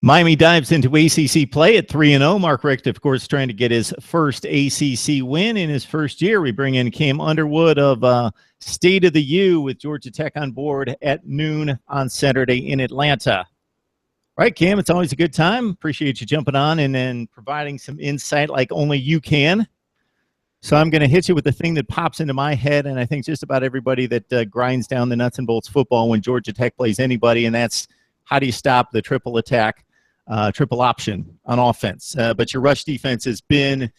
Miami dives into ACC play at 3-0. Mark Richt, of course, trying to get his first ACC win in his first year. We bring in Cam Underwood of State of the U with Georgia Tech on board at noon on Saturday in Atlanta. All right, Cam, it's always a good time. Appreciate you jumping on and then providing some insight like only you can. So I'm going to hit you with the thing that pops into my head, and I think just about everybody that grinds down the nuts and bolts football when Georgia Tech plays anybody, and that's how do you stop the triple attack, triple option on offense. But your rush defense has been,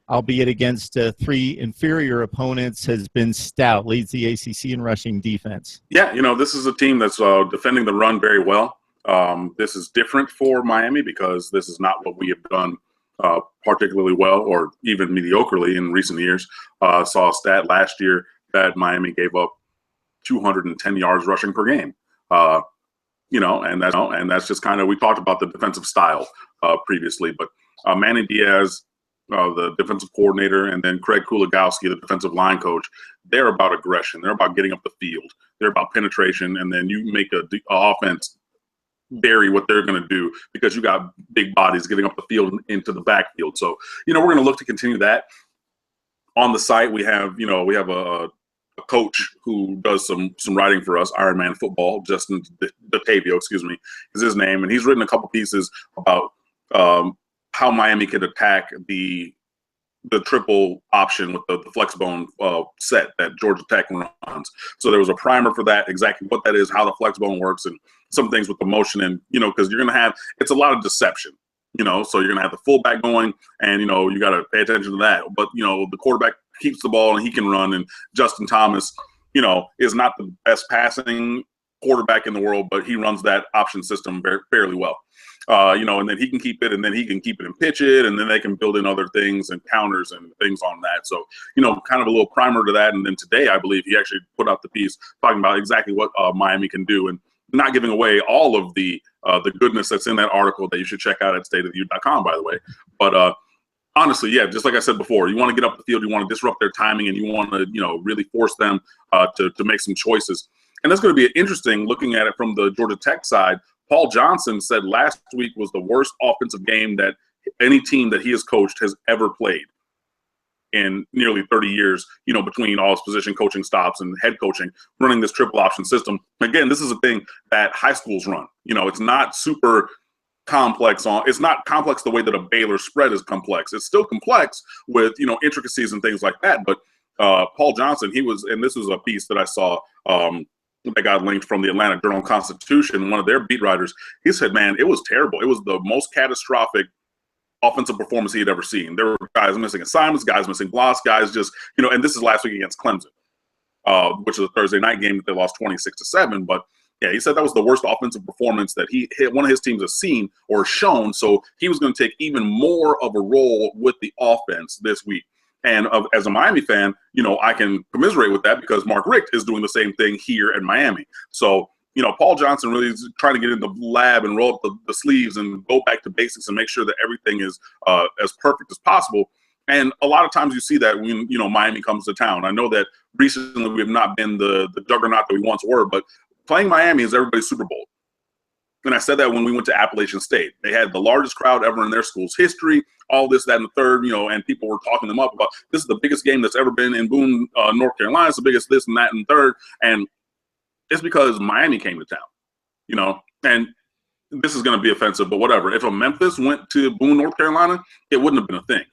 albeit against three inferior opponents, has been stout, leads the ACC in rushing defense. Yeah, this is a team that's defending the run very well. This is different for Miami because this is not what we have done particularly well or even mediocrely in recent years. Saw a stat last year that Miami gave up 210 yards rushing per game. And that's just kind of, we talked about the defensive style previously, but Manny Diaz, the defensive coordinator, and then Craig Kuligowski, the defensive line coach, they're about aggression. They're about getting up the field. They're about penetration, and then you make a offense vary what they're going to do because you got big bodies getting up the field and into the backfield. So, we're going to look to continue that. On the site, we have a coach who does some writing for us, Iron Man Football, Justin Batavio, is his name. And he's written a couple pieces about how Miami could attack the triple option with the flex bone set that Georgia Tech runs. So there was a primer for that, exactly what that is, how the flex bone works, and some things with the motion. And, because you're going to have, it's a lot of deception, so you're going to have the fullback going and, you got to pay attention to that. But, the quarterback keeps the ball and he can run. And Justin Thomas, is not the best passing quarterback in the world, but he runs that option system fairly well. And then he can keep it, and then he can keep it and pitch it, and then they can build in other things and counters and things on that. So, kind of a little primer to that. And then today, I believe he actually put out the piece talking about exactly what Miami can do, and not giving away all of the goodness that's in that article that you should check out at stateoftheu.com, by the way. But honestly, yeah, just like I said before, you want to get up the field, you want to disrupt their timing, and you want to, really force them to make some choices. And that's going to be interesting looking at it from the Georgia Tech side. Paul Johnson said last week was the worst offensive game that any team that he has coached has ever played in nearly 30 years, between all his position coaching stops and head coaching, running this triple option system. Again, this is a thing that high schools run. It's not super complex it's not complex the way that a Baylor spread is complex. It's still complex with, intricacies and things like that. But Paul Johnson, and this was a piece that I saw, that got linked from the Atlanta Journal-Constitution, one of their beat writers. He said, man, it was terrible. It was the most catastrophic offensive performance he had ever seen. There were guys missing assignments, guys missing blocks, guys just, and this is last week against Clemson, which is a Thursday night game that they lost 26-7. But yeah, he said that was the worst offensive performance that one of his teams has seen or shown. So he was going to take even more of a role with the offense this week. And as a Miami fan, I can commiserate with that because Mark Richt is doing the same thing here in Miami. So, Paul Johnson really is trying to get in the lab and roll up the sleeves and go back to basics and make sure that everything is as perfect as possible. And a lot of times you see that when, Miami comes to town. I know that recently we have not been the juggernaut that we once were, but playing Miami is everybody's Super Bowl. And I said that when we went to Appalachian State. They had the largest crowd ever in their school's history, all this, that, and the third, and people were talking them up about this is the biggest game that's ever been in Boone, North Carolina. It's the biggest this and that and third. And it's because Miami came to town, and this is going to be offensive, but whatever. If a Memphis went to Boone, North Carolina, it wouldn't have been a thing.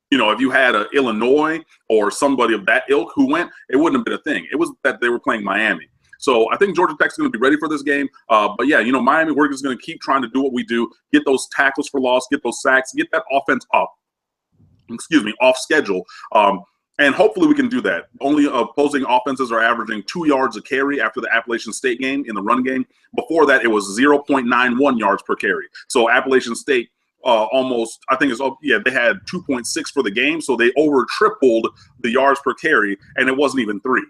If you had a Illinois or somebody of that ilk who went, it wouldn't have been a thing. It was that they were playing Miami. So I think Georgia Tech's going to be ready for this game. But yeah, Miami, we're just going to keep trying to do what we do, get those tackles for loss, get those sacks, get that offense off schedule. And hopefully we can do that. Only opposing offenses are averaging 2 yards a carry after the Appalachian State game in the run game. Before that, it was 0.91 yards per carry. So Appalachian State they had 2.6 for the game. So they over tripled the yards per carry, and it wasn't even 3.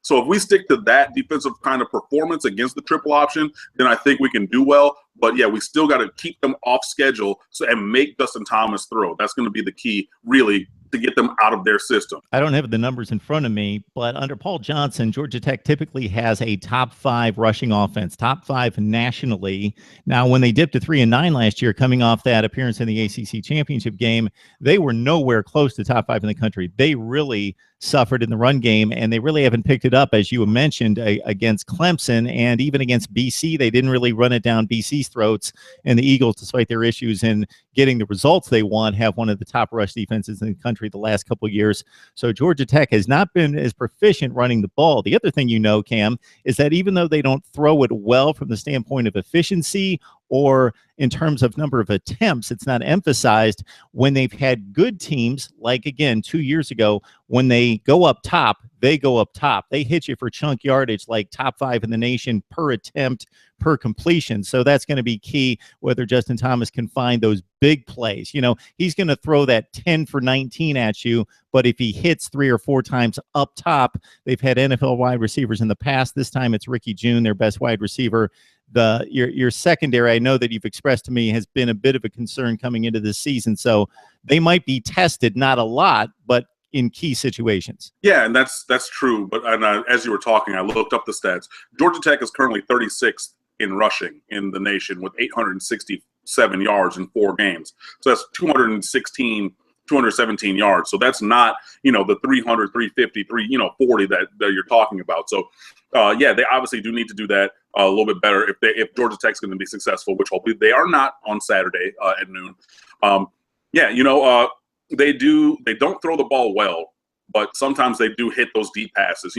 So if we stick to that defensive kind of performance against the triple option, then I think we can do well. But yeah, we still got to keep them off schedule and make Justin Thomas throw. That's going to be the key, really, to get them out of their system. I don't have the numbers in front of me, but under Paul Johnson, Georgia Tech typically has a top 5 rushing offense, top 5 nationally. Now, when they dipped to 3-9 last year, coming off that appearance in the ACC championship game, they were nowhere close to top 5 in the country. They really suffered in the run game, and they really haven't picked it up, as you mentioned, against Clemson, and even against BC. They didn't really run it down BC's throats, and the Eagles, despite their issues in getting the results they want, have one of the top rush defenses in the country the last couple of years. So Georgia Tech has not been as proficient running the ball. The other thing, Cam, is that even though they don't throw it well from the standpoint of efficiency or in terms of number of attempts, it's not emphasized when they've had good teams, like, again, 2 years ago, when they go up top, they go up top. They hit you for chunk yardage, like top 5 in the nation per attempt, per completion. So that's going to be key, whether Justin Thomas can find those big plays. He's going to throw that 10 for 19 at you, but if he hits 3 or 4 times up top, they've had NFL wide receivers in the past. This time it's Ricky June, their best wide receiver. Your secondary, I know that you've expressed to me, has been a bit of a concern coming into this season. So they might be tested, not a lot, but in key situations. Yeah, and that's true. But as you were talking, I looked up the stats. Georgia Tech is currently 36th in rushing in the nation with 867 yards in 4 games. So that's 217 yards. So that's not, the 300, 350, 40 that you're talking about. So, yeah, they obviously do need to do that a little bit better if Georgia Tech's going to be successful, which hopefully they are not on Saturday at noon. They don't throw the ball well, but sometimes they do hit those deep passes.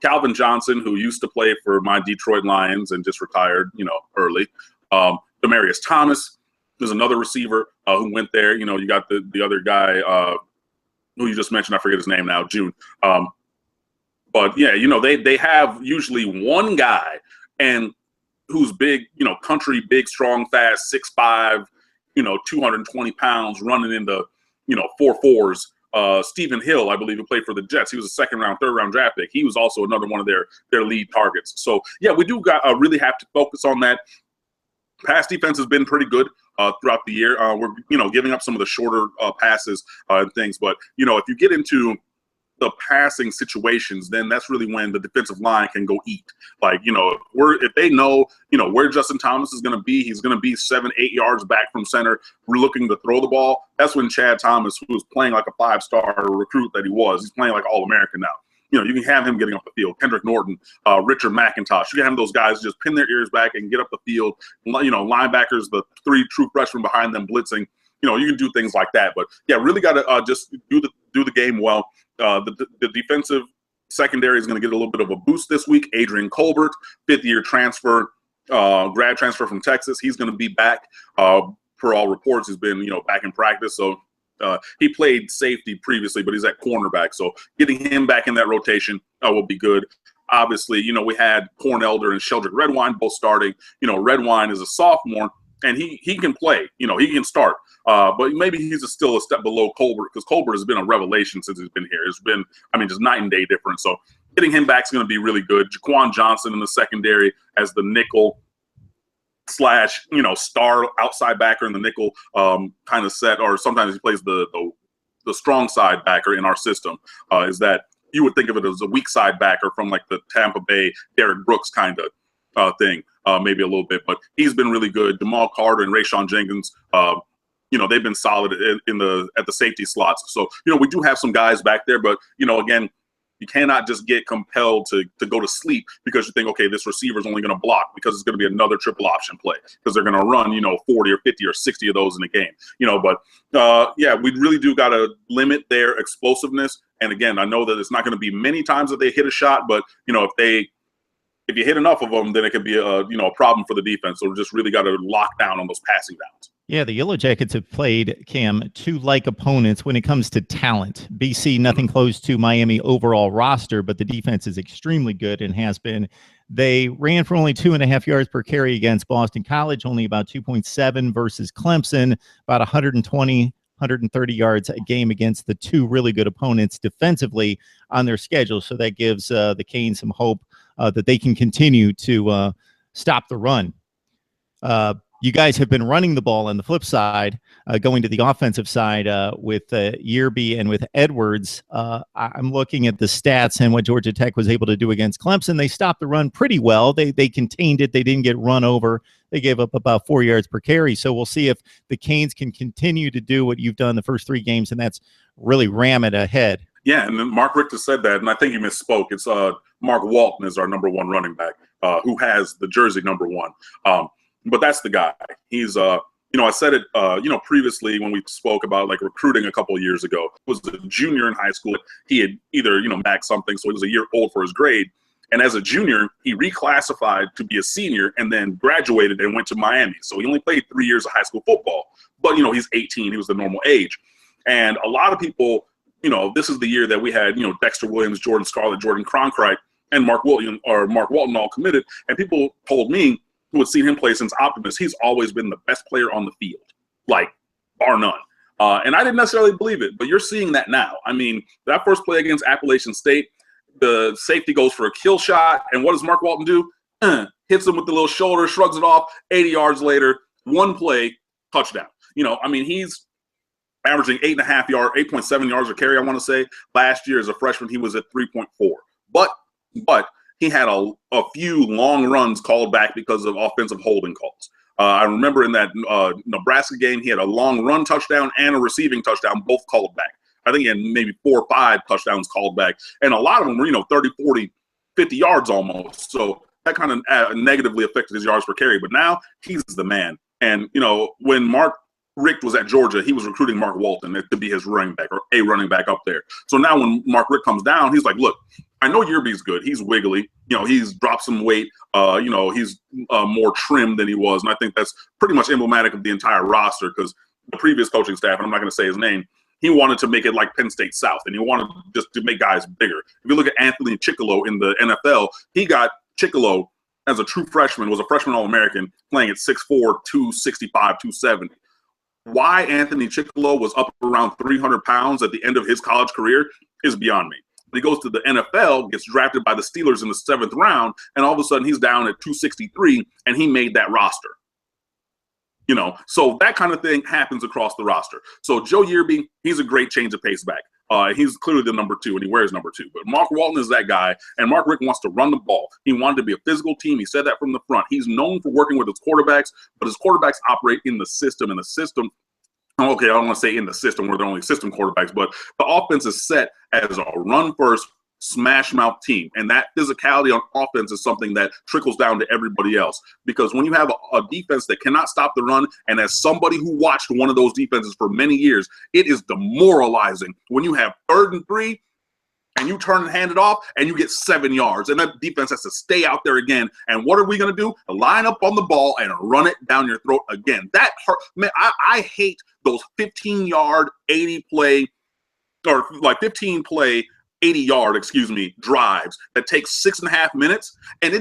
Calvin Johnson, who used to play for my Detroit Lions and just retired, early. Demarius Thomas, there's another receiver who went there. You got the other guy who you just mentioned. I forget his name now, June. But yeah, they have usually one guy and who's big, country, big, strong, fast, 6'5", 220 pounds, running into 4.4s. Stephen Hill, I believe, who played for the Jets. He was a second-round, third-round draft pick. He was also another one of their lead targets. So yeah, we do really have to focus on that. Pass defense has been pretty good throughout the year. We're giving up some of the shorter passes and things, but if you get into the passing situations, then that's really when the defensive line can go eat. Like, if they know, where Justin Thomas is going to be, he's going to be 7-8 yards back from center. We're looking to throw the ball. That's when Chad Thomas, who's playing like a 5-star recruit that he was, he's playing like All-American now. You can have him getting up the field. Kendrick Norton, Richard McIntosh. You can have those guys just pin their ears back and get up the field. Linebackers, the 3 true freshmen behind them blitzing. You can do things like that. But yeah, really got to just do the game well. The defensive secondary is going to get a little bit of a boost this week. Adrian Colbert, 5th-year transfer, grad transfer from Texas. He's going to be back. Per all reports, he's been back in practice. So he played safety previously, but he's at cornerback. So getting him back in that rotation will be good. Obviously, we had Corn Elder and Sheldrick Redwine both starting. Redwine is a sophomore, and he can play. He can start. But maybe he's still a step below Colbert, because Colbert has been a revelation since he's been here. It's been, just night and day difference. So getting him back is going to be really good. Jaquan Johnson in the secondary as the nickel / star outside backer in the nickel kind of set, or sometimes he plays the strong side backer in our system. Is that you would think of it as a weak side backer from like the Tampa Bay Derrick Brooks kind of thing, maybe a little bit. But he's been really good. Jamal Carter and Rayshawn Jenkins, they've been solid at the safety slots. So, we do have some guys back there, but, again, you cannot just get compelled to go to sleep because you think, okay, this receiver is only going to block because it's going to be another triple option play because they're going to run, 40 or 50 or 60 of those in a game, But, yeah, we really do got to limit their explosiveness. And, again, I know that it's not going to be many times that they hit a shot, but, if you hit enough of them, then it could be a problem for the defense. So we just really got to lock down on those passing downs. Yeah, the Yellow Jackets have played, Cam, 2 like opponents when it comes to talent. BC, nothing close to Miami overall roster, but the defense is extremely good and has been. They ran for only 2.5 yards per carry against Boston College, only about 2.7 versus Clemson, about 130 yards a game against the 2 really good opponents defensively on their schedule. So that gives the Canes some hope that they can continue to stop the run. you guys have been running the ball on the flip side, going to the offensive side with Yearby and with Edwards. I'm looking at the stats and what Georgia Tech was able to do against Clemson. They stopped the run pretty well. They contained it. They didn't get run over. They gave up about 4 yards per carry. So we'll see if the Canes can continue to do what you've done the first 3 games, and that's really ram it ahead. Yeah, and then Mark Richt said that, and I think he misspoke. It's Mark Walton is our number 1 running back, who has the jersey number 1. But that's the guy. He's, I said it, previously when we spoke about like recruiting a couple of years ago. He was a junior in high school. He had either, maxed something, so he was a year old for his grade. And as a junior, he reclassified to be a senior and then graduated and went to Miami. So he only played 3 years of high school football. But, he's 18. He was the normal age. And a lot of people, this is the year that we had, Dexter Williams, Jordan Scarlett, Jordan Cronkrite, and Mark Walton all committed. And people told me, who had seen him play since Optimus, he's always been the best player on the field, like bar none. And I didn't necessarily believe it, but you're seeing that now. I mean, that first play against Appalachian State, the safety goes for a kill shot, and what does Mark Walton do? Hits him with the little shoulder, shrugs it off. 80 yards later, 1 play, touchdown. He's averaging 8.7 yards per carry, I want to say. Last year as a freshman, he was at 3.4. But he had a few long runs called back because of offensive holding calls. I remember in that Nebraska game, he had a long run touchdown and a receiving touchdown, both called back. I think he had maybe 4 or 5 touchdowns called back. And a lot of them were, 30, 40, 50 yards almost. So that kind of negatively affected his yards per carry. But now he's the man. And, when Mark Richt was at Georgia, he was recruiting Mark Walton to be his running back or a running back up there. So now when Mark Richt comes down, he's like, look, I know Yearby's good. He's wiggly. He's dropped some weight. He's more trim than he was. And I think that's pretty much emblematic of the entire roster because the previous coaching staff, and I'm not going to say his name, he wanted to make it like Penn State South, and he wanted just to make guys bigger. If you look at Anthony Chickillo in the NFL, he got Chickillo as a true freshman, was a freshman All-American, playing at 6'4", 265, 270. Why Anthony Chickillo was up around 300 pounds at the end of his college career is beyond me. But he goes to the NFL, gets drafted by the Steelers in the 7th round, and all of a sudden he's down at 263, and he made that roster. So that kind of thing happens across the roster. So Joe Yearby, he's a great change of pace back. He's clearly the number 2, and he wears number 2. But Mark Walton is that guy, and Mark Richt wants to run the ball. He wanted to be a physical team. He said that from the front. He's known for working with his quarterbacks, but his quarterbacks operate in the system, okay, I don't want to say in the system where they're only system quarterbacks, but the offense is set as a run-first, smash-mouth team. And that physicality on offense is something that trickles down to everybody else. Because when you have a defense that cannot stop the run, and as somebody who watched one of those defenses for many years, it is demoralizing when you have 3rd and 3 and you turn and hand it off and you get 7 yards. And that defense has to stay out there again. And what are we going to do? Line up on the ball and run it down your throat again. That hurt. Man, I hate those 15-yard, 80-play, or like 15-play, 80-yard, drives that take 6.5 minutes. And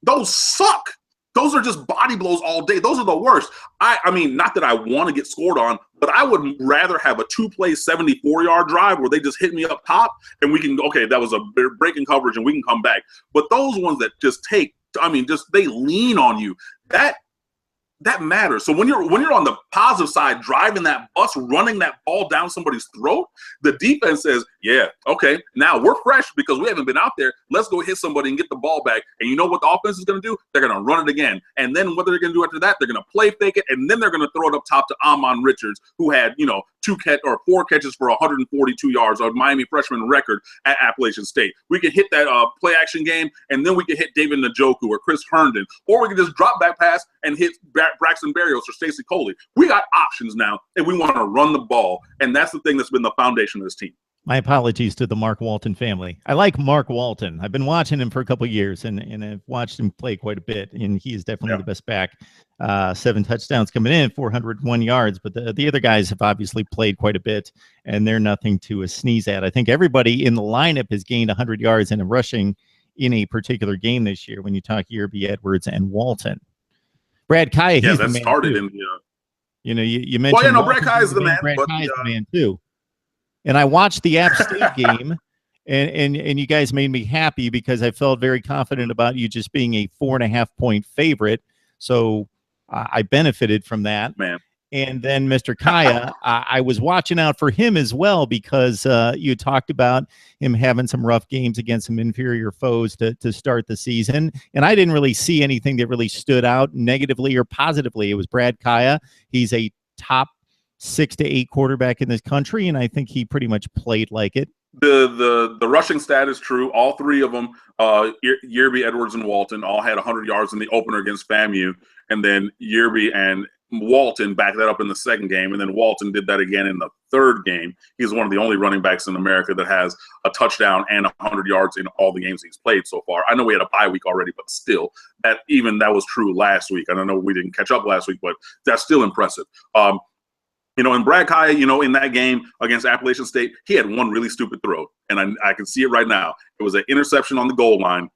those suck. Those are just body blows all day. Those are the worst. I mean, not that I want to get scored on, but I would rather have a 2-play 74-yard drive where they just hit me up top and we can, okay, that was a breaking coverage and we can come back. But those ones that just they lean on you. That matters. So when you're on the positive side, driving that bus, running that ball down somebody's throat, the defense says, yeah, okay, now we're fresh because we haven't been out there. Let's go hit somebody and get the ball back. And you know what the offense is going to do? They're going to run it again. And then what they're going to do after that, they're going to play fake it, and then they're going to throw it up top to Amon Richards, who had, 4 catches for 142 yards, a Miami freshman record at Appalachian State. We could hit that play action game, and then we could hit David Njoku or Chris Herndon, or we could just drop back pass and hit Braxton Berrios or Stacey Coley. We got options now, and we want to run the ball, and that's the thing that's been the foundation of this team. My apologies to the Mark Walton family. I like Mark Walton. I've been watching him for a couple of years, and I've watched him play quite a bit, and he is definitely the best back. 7 touchdowns coming in, 401 yards, but the other guys have obviously played quite a bit, and they're nothing to sneeze at. I think everybody in the lineup has gained 100 yards in a rushing in a particular game this year when you talk Yearby, Edwards, and Walton. Brad Kaya, he's the man started too. in the you mentioned Brad Kaya is the man. Brad Kaya is the man too. And I watched the App State game, and you guys made me happy because I felt very confident about you just being a 4.5-point favorite. So I benefited from that. Man. And then Mr. Kaya, I was watching out for him as well because you talked about him having some rough games against some inferior foes to start the season. And I didn't really see anything that really stood out negatively or positively. It was Brad Kaya. He's a top 6 to 8 quarterback in this country, and I think he pretty much played like it. The rushing stat is true. All three of them, Yearby, Edwards, and Walton, all had 100 yards in the opener against FAMU. And then Yearby and Walton backed that up in the second game, and then Walton did that again in the third game. He's one of the only running backs in America that has a touchdown and 100 yards in all the games he's played so far. I know we had a bye week already, but still, that was true last week. I don't know, we didn't catch up last week, but that's still impressive. And Brad Kaya, in that game against Appalachian State, he had one really stupid throw, and I can see it right now. It was an interception on the goal line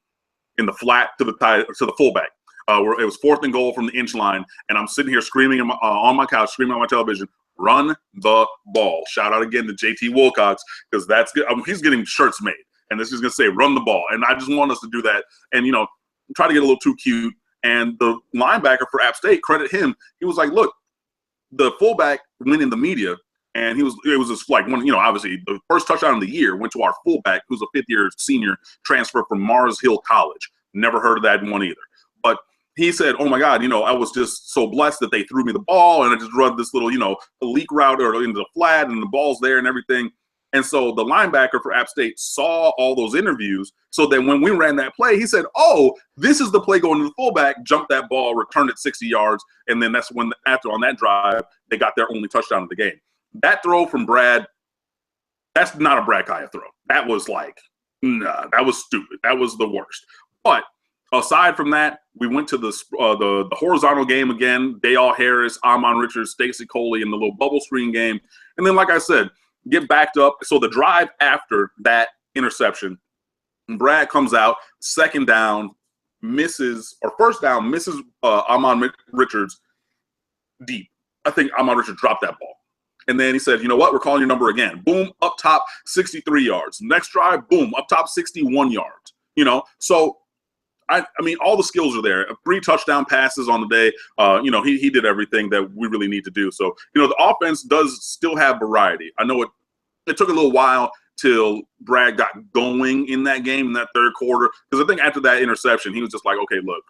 in the flat to the fullback. Where it was 4th and goal from the inch line, and I'm sitting here screaming on my couch, screaming on my television, "Run the ball!" Shout out again to JT Wilcox, because that's good. He's getting shirts made, and this is going to say "Run the ball," and I just want us to do that, and try to get a little too cute. And the linebacker for App State, credit him, he was like, "Look, the fullback went in the media, and it was just like one, obviously the first touchdown of the year went to our fullback, who's a 5th-year senior transfer from Mars Hill College. Never heard of that one either, but." He said, "Oh my God, I was just so blessed that they threw me the ball, and I just run this little, leak route or into the flat, and the ball's there and everything." And so the linebacker for App State saw all those interviews. So then when we ran that play, he said, "Oh, this is the play going to the fullback, jumped that ball, returned it 60 yards. And then that's when, after on that drive, they got their only touchdown of the game." That throw from Brad, that's not a Brad Kaya throw. That was like, nah, that was stupid. That was the worst. But aside from that, we went to the horizontal game again. Dale Harris, Amon Richards, Stacey Coley in the little bubble screen game. And then, like I said, get backed up. So the drive after that interception, Brad comes out, second down, first down, misses Amon Richards deep. I think Amon Richards dropped that ball. And then he said, "You know what? We're calling your number again." Boom, up top, 63 yards. Next drive, boom, up top, 61 yards. So I mean, all the skills are there. 3 touchdown passes on the day. He did everything that we really need to do. So, the offense does still have variety. I know it took a little while till Brad got going in that game, in that third quarter, because I think after that interception, he was just like, "Okay, look,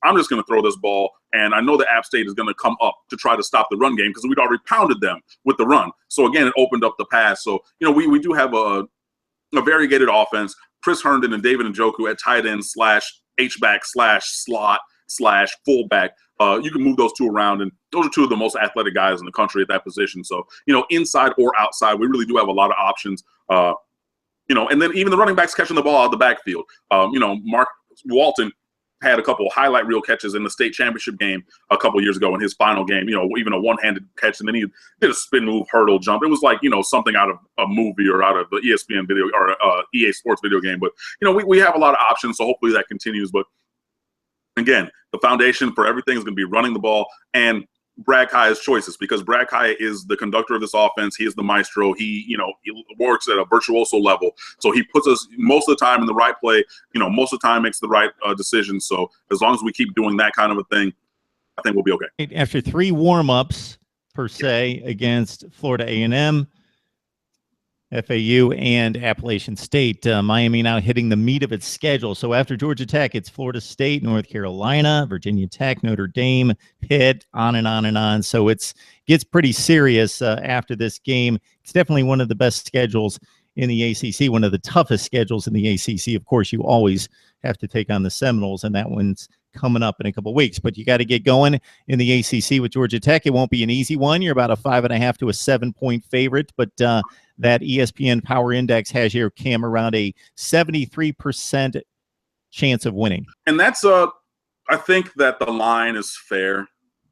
I'm just going to throw this ball, and I know that App State is going to come up to try to stop the run game because we'd already pounded them with the run." So again, it opened up the pass. So, we do have a variegated offense. Chris Herndon and David Njoku at tight end / H-back / slot / fullback. You can move those two around, and those are two of the most athletic guys in the country at that position. So, inside or outside, we really do have a lot of options. And then even the running backs catching the ball out of the backfield. Mark Walton had a couple of highlight reel catches in the state championship game a couple years ago in his final game, even a one-handed catch, and then he did a spin move, hurdle jump. It was like, something out of a movie or out of the ESPN video or EA Sports video game. But, we have a lot of options, so hopefully that continues. But again, the foundation for everything is going to be running the ball and Brad Kaya's choices, because Brad Kaya is the conductor of this offense. He is the maestro. He works at a virtuoso level. So he puts us most of the time in the right play, most of the time makes the right decisions. So as long as we keep doing that kind of a thing, I think we'll be okay. After 3 warm-ups, per se, against Florida A&M, FAU, and Appalachian State, Miami now hitting the meat of its schedule. So after Georgia Tech, it's Florida State, North Carolina, Virginia Tech, Notre Dame, Pitt, on and on and on. So it gets pretty serious after this game. It's definitely one of the best schedules in the ACC, one of the toughest schedules in the ACC. Of course, you always have to take on the Seminoles, and that one's coming up in a couple of weeks. But you got to get going in the ACC with Georgia Tech. It won't be an easy one. You're about a 5.5 to a 7-point favorite, but that ESPN Power Index has your Cam around a 73% chance of winning. And that's I think that the line is fair.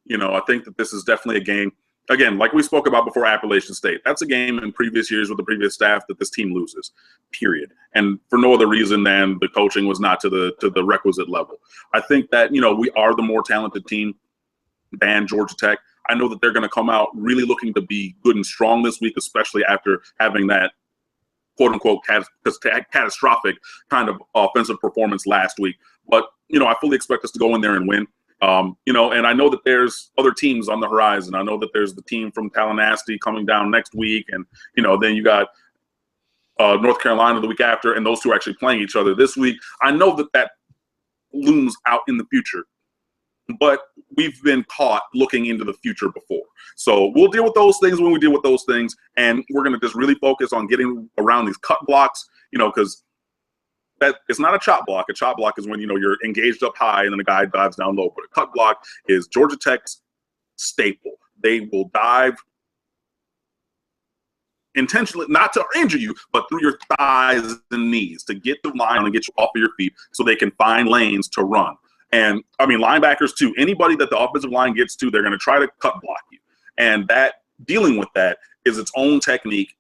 I think that this is definitely a game. Again, like we spoke about before Appalachian State, that's a game in previous years with the previous staff that this team loses, period. And for no other reason than the coaching was not to the requisite level. I think that, we are the more talented team than Georgia Tech. I know that they're going to come out really looking to be good and strong this week, especially after having that quote-unquote catastrophic kind of offensive performance last week. But, I fully expect us to go in there and win. And I know that there's other teams on the horizon. I know that there's the team from Tallahassee coming down next week, and then you got North Carolina the week after, and those two are actually playing each other this week. I know that looms out in the future, but we've been caught looking into the future before. So we'll deal with those things when we deal with those things, and we're going to just really focus on getting around these cut blocks, because that it's not a chop block. A chop block is when you're engaged up high and then the guy dives down low. But a cut block is Georgia Tech's staple. They will dive intentionally, not to injure you, but through your thighs and knees to get the line and get you off of your feet so they can find lanes to run. And I mean, linebackers too, anybody that the offensive line gets to, they're going to try to cut block you. And dealing with that is its own technique.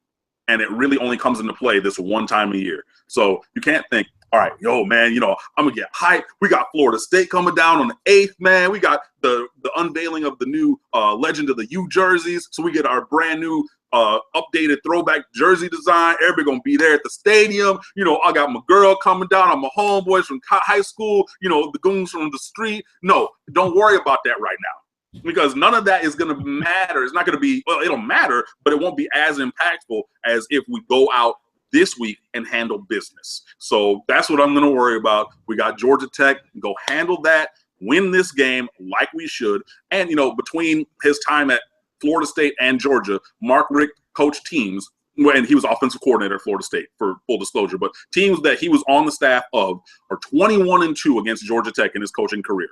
And it really only comes into play this one time a year. So you can't think, all right, yo, man, I'm going to get hyped. We got Florida State coming down on the 8th, man. We got the unveiling of the new Legend of the U jerseys. So we get our brand new updated throwback jersey design. Everybody going to be there at the stadium. I got my girl coming down. I'm my homeboys from high school, the goons from the street. No, don't worry about that right now, because none of that is going to matter. It's not going to be, well, it'll matter, but it won't be as impactful as if we go out this week and handle business. So that's what I'm going to worry about. We got Georgia Tech. Go handle that, win this game like we should. And, between his time at Florida State and Georgia, Mark Richt coached teams, and he was offensive coordinator at Florida State, for full disclosure, but teams that he was on the staff of are 21-2 against Georgia Tech in his coaching career.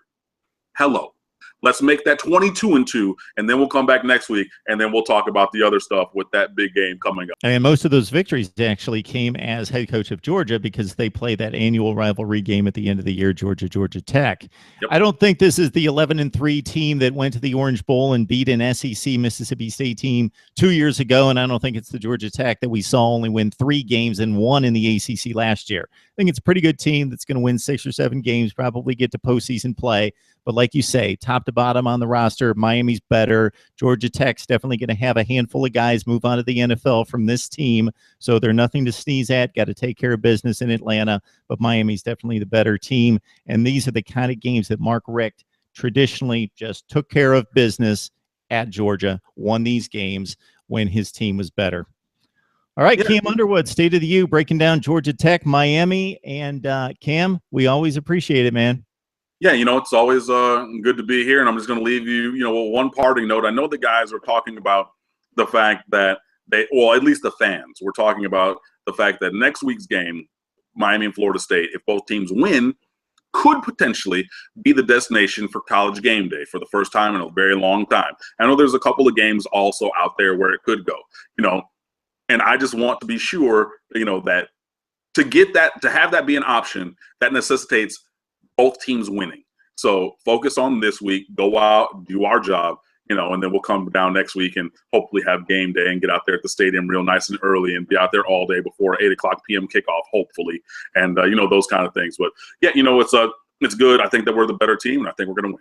Hello. Let's make that 22-2, and then we'll come back next week, and then we'll talk about the other stuff with that big game coming up. And most of those victories actually came as head coach of Georgia, because they play that annual rivalry game at the end of the year, Georgia Tech. Yep. I don't think this is the 11-3 team that went to the Orange Bowl and beat an SEC Mississippi State team 2 years ago, and I don't think it's the Georgia Tech that we saw only win 3 games and 1 in the ACC last year. I think it's a pretty good team that's going to win 6 or 7 games, probably get to postseason play. But like you say, top to bottom on the roster, Miami's better. Georgia Tech's definitely going to have a handful of guys move on to the NFL from this team. So they're nothing to sneeze at. Got to take care of business in Atlanta. But Miami's definitely the better team. And these are the kind of games that Mark Richt traditionally just took care of business at Georgia, won these games when his team was better. All right, yeah. Cam Underwood, State of the U, breaking down Georgia Tech, Miami. And Cam, we always appreciate it, man. Yeah, it's always good to be here, and I'm just going to leave you, with one parting note. I know the guys are talking about the fact that at least the fans were talking about the fact that next week's game, Miami and Florida State, if both teams win, could potentially be the destination for College game day for the first time in a very long time. I know there's a couple of games also out there where it could go, and I just want to be sure, that to have that be an option, that necessitates both teams winning. So focus on this week, go out, do our job, and then we'll come down next week and hopefully have game day and get out there at the stadium real nice and early and be out there all day before 8 o'clock p.m. kickoff, hopefully. And, those kind of things. But, yeah, it's good. I think that we're the better team, and I think we're going to win.